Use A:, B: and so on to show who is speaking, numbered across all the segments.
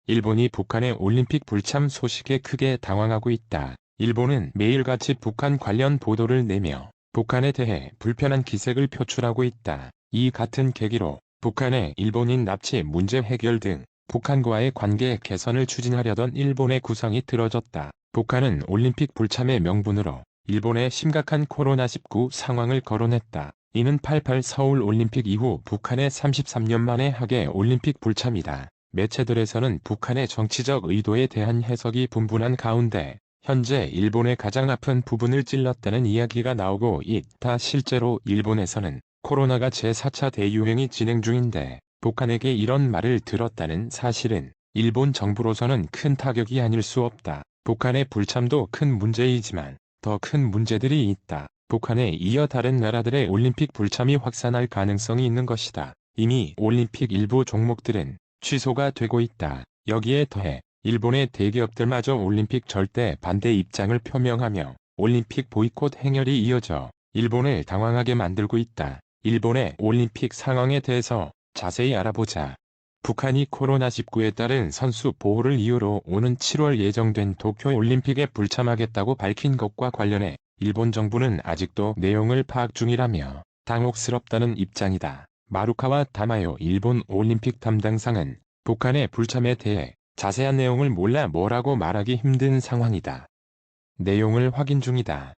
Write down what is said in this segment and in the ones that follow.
A: 일본이 북한의 올림픽 불참 소식에 크게 당황하고 있다. 일본은 매일같이 북한 관련 보도를 내며 북한에 대해 불편한 기색을 표출하고 있다. 이 같은 계기로 북한의 일본인 납치 문제 해결 등 북한과의 관계 개선을 추진하려던 일본의 구상이 틀어졌다. 북한은 올림픽 불참의 명분으로 일본의 심각한 코로나19 상황을 거론했다. 이는 88 서울 올림픽 이후 북한의 33년 만에 하계 올림픽 불참이다. 매체들에서는 북한의 정치적 의도에 대한 해석이 분분한 가운데 현재 일본의 가장 아픈 부분을 찔렀다는 이야기가 나오고 있다. 실제로 일본에서는 코로나가 제4차 대유행이 진행 중인데 북한에게 이런 말을 들었다는 사실은 일본 정부로서는 큰 타격이 아닐 수 없다. 북한의 불참도 큰 문제이지만 더 큰 문제들이 있다. 북한에 이어 다른 나라들의 올림픽 불참이 확산할 가능성이 있는 것이다. 이미 올림픽 일부 종목들은 취소가 되고 있다. 여기에 더해 일본의 대기업들마저 올림픽 절대 반대 입장을 표명하며 올림픽 보이콧 행렬이 이어져 일본을 당황하게 만들고 있다. 일본의 올림픽 상황에 대해서 자세히 알아보자. 북한이 코로나19에 따른 선수 보호를 이유로 오는 7월 예정된 도쿄올림픽에 불참하겠다고 밝힌 것과 관련해 일본 정부는 아직도 내용을 파악 중이라며 당혹스럽다는 입장이다. 마루카와 다마요 일본 올림픽 담당상은 북한의 불참에 대해 자세한 내용을 몰라 뭐라고 말하기 힘든 상황이다. 내용을 확인 중이다.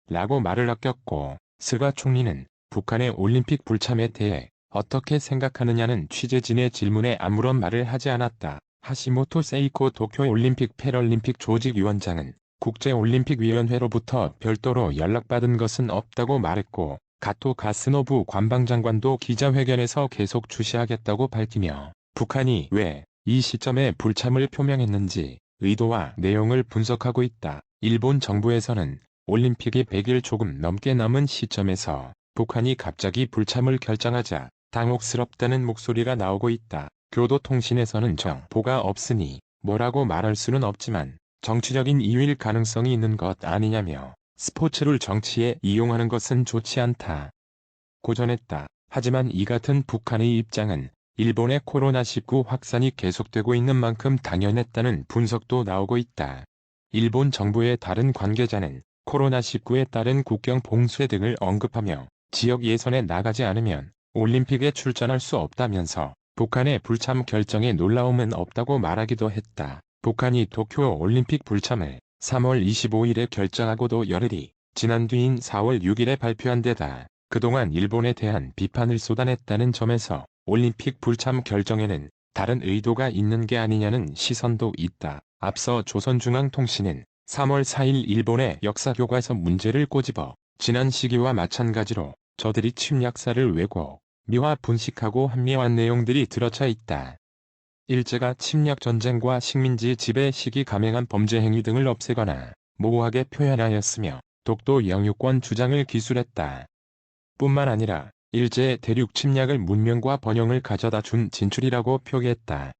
A: 라고 말을 아꼈고 스가 총리는 북한의 올림픽 불참에 대해 어떻게 생각하느냐는 취재진의 질문에 아무런 말을 하지 않았다. 하시모토 세이코 도쿄올림픽 패럴림픽 조직위원장은 국제올림픽위원회로부터 별도로 연락받은 것은 없다고 말했고 가토 가스노부 관방장관도 기자회견에서 계속 주시하겠다고 밝히며 북한이 왜 이 시점에 불참을 표명했는지 의도와 내용을 분석하고 있다. 일본 정부에서는 올림픽이 100일 조금 넘게 남은 시점에서 북한이 갑자기 불참을 결정하자 당혹스럽다는 목소리가 나오고 있다. 교도통신에서는 정보가 없으니 뭐라고 말할 수는 없지만 정치적인 이유일 가능성이 있는 것 아니냐며 스포츠를 정치에 이용하는 것은 좋지 않다. 고전했다. 하지만 이 같은 북한의 입장은 일본의 코로나19 확산이 계속되고 있는 만큼 당연했다는 분석도 나오고 있다. 일본 정부의 다른 관계자는 코로나19에 따른 국경 봉쇄 등을 언급하며 지역 예선에 나가지 않으면 올림픽에 출전할 수 없다면서 북한의 불참 결정에 놀라움은 없다고 말하기도 했다. 북한이 도쿄 올림픽 불참을 3월 25일에 결정하고도 열흘이 지난 뒤인 4월 6일에 발표한 데다 그동안 일본에 대한 비판을 쏟아냈다는 점에서 올림픽 불참 결정에는 다른 의도가 있는 게 아니냐는 시선도 있다. 앞서 조선중앙통신은 3월 4일 일본의 역사교과서 문제를 꼬집어 지난 시기와 마찬가지로 저들이 침략사를 왜곡, 미화 분식하고 합리화한 내용들이 들어차 있다. 일제가 침략전쟁과 식민지 지배 시기 감행한 범죄 행위 등을 없애거나 모호하게 표현하였으며 독도 영유권 주장을 기술했다. 뿐만 아니라 일제의 대륙 침략을 문명과 번영을 가져다 준 진출이라고 표기했다.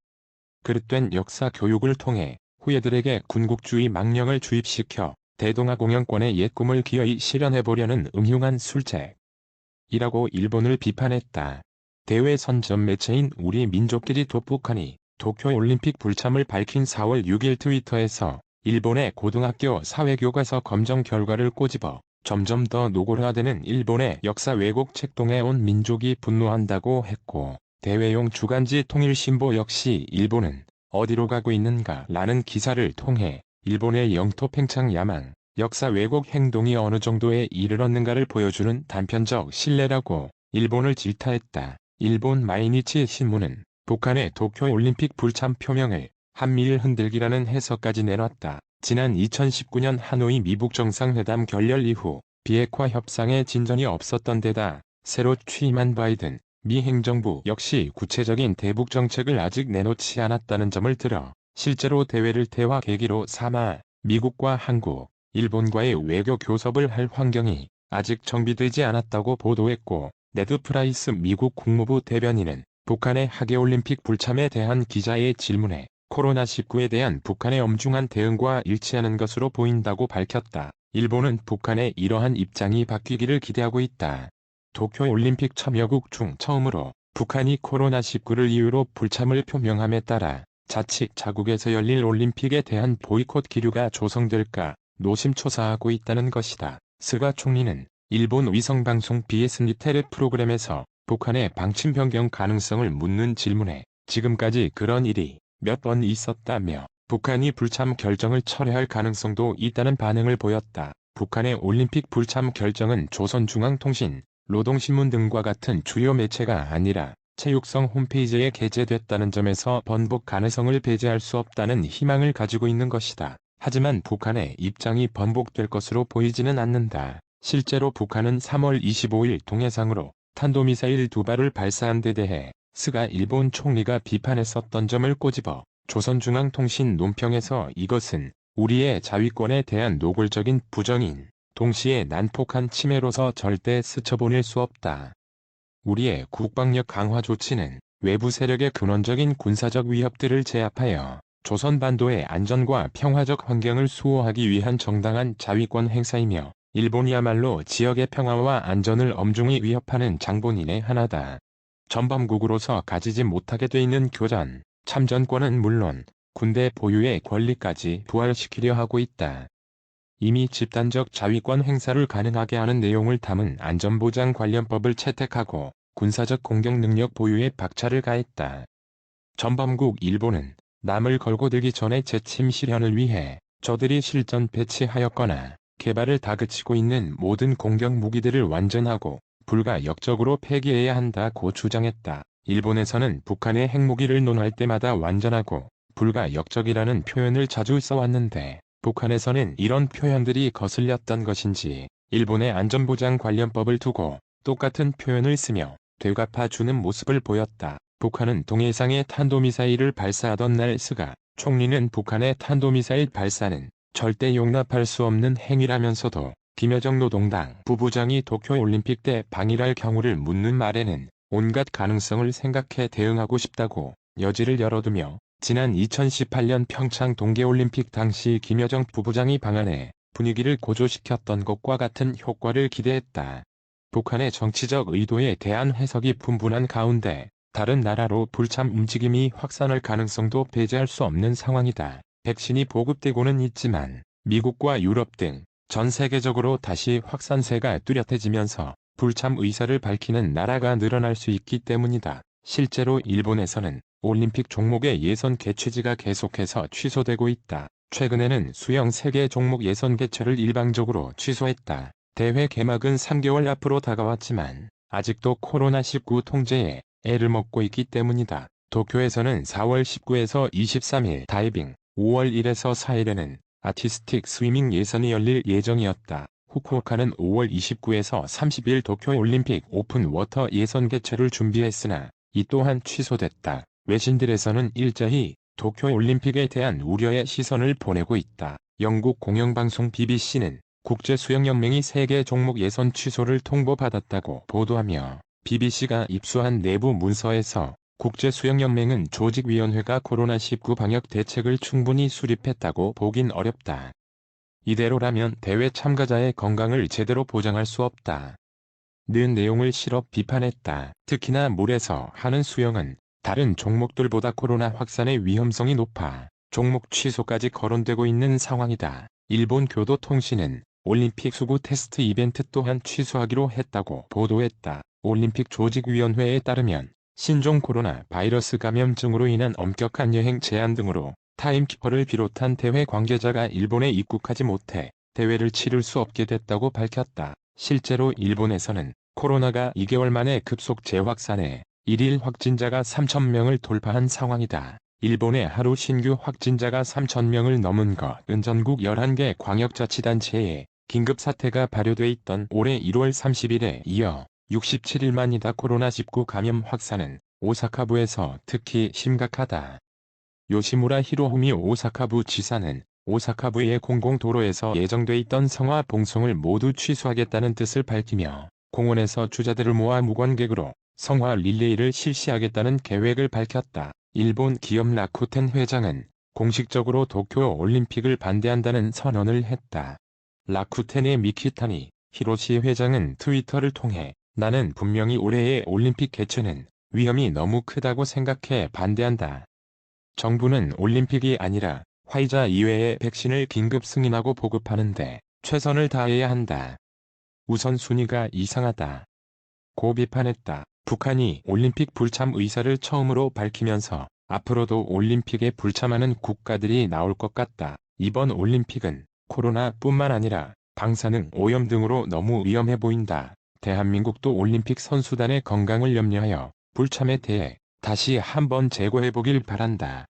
A: 그릇된 역사 교육을 통해 후예들에게 군국주의 망령을 주입시켜 대동아 공영권의 옛 꿈을 기어이 실현해보려는 음흉한 술책이라고 일본을 비판했다. 대외 선전 매체인 우리 민족끼리 북한이 도쿄올림픽 불참을 밝힌 4월 6일 트위터에서 일본의 고등학교 사회교과서 검정 결과를 꼬집어 점점 더 노골화되는 일본의 역사 왜곡 책동에 온 민족이 분노한다고 했고 대외용 주간지 통일신보 역시 일본은 어디로 가고 있는가 라는 기사를 통해 일본의 영토 팽창 야망, 역사 왜곡 행동이 어느 정도에 이르렀는가를 보여주는 단편적 신뢰라고 일본을 질타했다. 일본 마이니치 신문은 북한의 도쿄올림픽 불참 표명을 한미일 흔들기라는 해석까지 내놨다. 지난 2019년 하노이 미북 정상회담 결렬 이후 비핵화 협상에 진전이 없었던 데다 새로 취임한 바이든 미 행정부 역시 구체적인 대북 정책을 아직 내놓지 않았다는 점을 들어 실제로 대회를 대화 계기로 삼아 미국과 한국, 일본과의 외교 교섭을 할 환경이 아직 정비되지 않았다고 보도했고 네드 프라이스 미국 국무부 대변인은 북한의 하계올림픽 불참에 대한 기자의 질문에 코로나19에 대한 북한의 엄중한 대응과 일치하는 것으로 보인다고 밝혔다. 일본은 북한의 이러한 입장이 바뀌기를 기대하고 있다. 도쿄올림픽 참여국 중 처음으로 북한이 코로나19를 이유로 불참을 표명함에 따라 자칫 자국에서 열릴 올림픽에 대한 보이콧 기류가 조성될까 노심초사하고 있다는 것이다. 스가 총리는 일본 위성방송 BS-니테레 프로그램에서 북한의 방침 변경 가능성을 묻는 질문에 지금까지 그런 일이 몇 번 있었다며 북한이 불참 결정을 철회할 가능성도 있다는 반응을 보였다. 북한의 올림픽 불참 결정은 조선중앙통신, 노동신문 등과 같은 주요 매체가 아니라 체육성 홈페이지에 게재됐다는 점에서 번복 가능성을 배제할 수 없다는 희망을 가지고 있는 것이다. 하지만 북한의 입장이 번복될 것으로 보이지는 않는다. 실제로 북한은 3월 25일 동해상으로 탄도미사일 2발을 발사한 데 대해 스가 일본 총리가 비판했었던 점을 꼬집어 조선중앙통신 논평에서 이것은 우리의 자위권에 대한 노골적인 부정인 동시에 난폭한 침해로서 절대 스쳐보낼 수 없다. 우리의 국방력 강화 조치는 외부 세력의 근원적인 군사적 위협들을 제압하여 조선반도의 안전과 평화적 환경을 수호하기 위한 정당한 자위권 행사이며 일본이야말로 지역의 평화와 안전을 엄중히 위협하는 장본인의 하나다. 전범국으로서 가지지 못하게 돼 있는 교전, 참전권은 물론 군대 보유의 권리까지 부활시키려 하고 있다. 이미 집단적 자위권 행사를 가능하게 하는 내용을 담은 안전보장 관련법을 채택하고 군사적 공격 능력 보유에 박차를 가했다. 전범국 일본은 남을 걸고 들기 전에 재침 실현을 위해 저들이 실전 배치하였거나 개발을 다그치고 있는 모든 공격 무기들을 완전하고 불가역적으로 폐기해야 한다고 주장했다. 일본에서는 북한의 핵무기를 논할 때마다 완전하고 불가역적이라는 표현을 자주 써왔는데 북한에서는 이런 표현들이 거슬렸던 것인지 일본의 안전보장 관련법을 두고 똑같은 표현을 쓰며 되갚아주는 모습을 보였다. 북한은 동해상에 탄도미사일을 발사하던 날 스가 총리는 북한의 탄도미사일 발사는 절대 용납할 수 없는 행위라면서도 김여정 노동당 부부장이 도쿄올림픽 때 방일할 경우를 묻는 말에는 온갖 가능성을 생각해 대응하고 싶다고 여지를 열어두며 지난 2018년 평창 동계올림픽 당시 김여정 부부장이 방한해 분위기를 고조시켰던 것과 같은 효과를 기대했다. 북한의 정치적 의도에 대한 해석이 분분한 가운데 다른 나라로 불참 움직임이 확산할 가능성도 배제할 수 없는 상황이다. 백신이 보급되고는 있지만 미국과 유럽 등 전 세계적으로 다시 확산세가 뚜렷해지면서 불참 의사를 밝히는 나라가 늘어날 수 있기 때문이다. 실제로 일본에서는 올림픽 종목의 예선 개최지가 계속해서 취소되고 있다. 최근에는 수영 세계 종목 예선 개최를 일방적으로 취소했다. 대회 개막은 3개월 앞으로 다가왔지만 아직도 코로나19 통제에 애를 먹고 있기 때문이다. 도쿄에서는 4월 19에서 23일 다이빙, 5월 1에서 4일에는 아티스틱 스위밍 예선이 열릴 예정이었다. 후쿠오카는 5월 29에서 30일 도쿄올림픽 오픈 워터 예선 개최를 준비했으나 이 또한 취소됐다. 외신들에서는 일자히 도쿄올림픽에 대한 우려의 시선을 보내고 있다. 영국 공영방송 BBC는 국제수영연맹이 세계 종목 예선 취소를 통보받았다고 보도하며 BBC가 입수한 내부 문서에서 국제수영연맹은 조직위원회가 코로나19 방역 대책을 충분히 수립했다고 보긴 어렵다. 이대로라면 대회 참가자의 건강을 제대로 보장할 수 없다. 는 내용을 실어 비판했다. 특히나 물에서 하는 수영은 다른 종목들보다 코로나 확산의 위험성이 높아 종목 취소까지 거론되고 있는 상황이다. 일본 교도통신은 올림픽 수구 테스트 이벤트 또한 취소하기로 했다고 보도했다. 올림픽 조직위원회에 따르면 신종 코로나 바이러스 감염증으로 인한 엄격한 여행 제한 등으로 타임키퍼를 비롯한 대회 관계자가 일본에 입국하지 못해 대회를 치를 수 없게 됐다고 밝혔다. 실제로 일본에서는 코로나가 2개월 만에 급속 재확산해 일일 확진자가 3,000명을 돌파한 상황이다. 일본의 하루 신규 확진자가 3,000명을 넘은 것은 전국 11개 광역자치단체에 긴급사태가 발효돼 있던 올해 1월 30일에 이어 67일 만이다. 코로나19 감염 확산은 오사카부에서 특히 심각하다. 요시무라 히로후미 오사카부 지사는 오사카부의 공공도로에서 예정돼 있던 성화 봉송을 모두 취소하겠다는 뜻을 밝히며 공원에서 주자들을 모아 무관객으로 성화 릴레이를 실시하겠다는 계획을 밝혔다. 일본 기업 라쿠텐 회장은 공식적으로 도쿄 올림픽을 반대한다는 선언을 했다. 라쿠텐의 미키타니 히로시 회장은 트위터를 통해 나는 분명히 올해의 올림픽 개최는 위험이 너무 크다고 생각해 반대한다. 정부는 올림픽이 아니라 화이자 이외의 백신을 긴급 승인하고 보급하는데 최선을 다해야 한다. 우선순위가 이상하다. 고 비판했다. 북한이 올림픽 불참 의사를 처음으로 밝히면서 앞으로도 올림픽에 불참하는 국가들이 나올 것 같다. 이번 올림픽은 코로나뿐만 아니라 방사능 오염 등으로 너무 위험해 보인다. 대한민국도 올림픽 선수단의 건강을 염려하여 불참에 대해 다시 한번 재고해보길 바란다.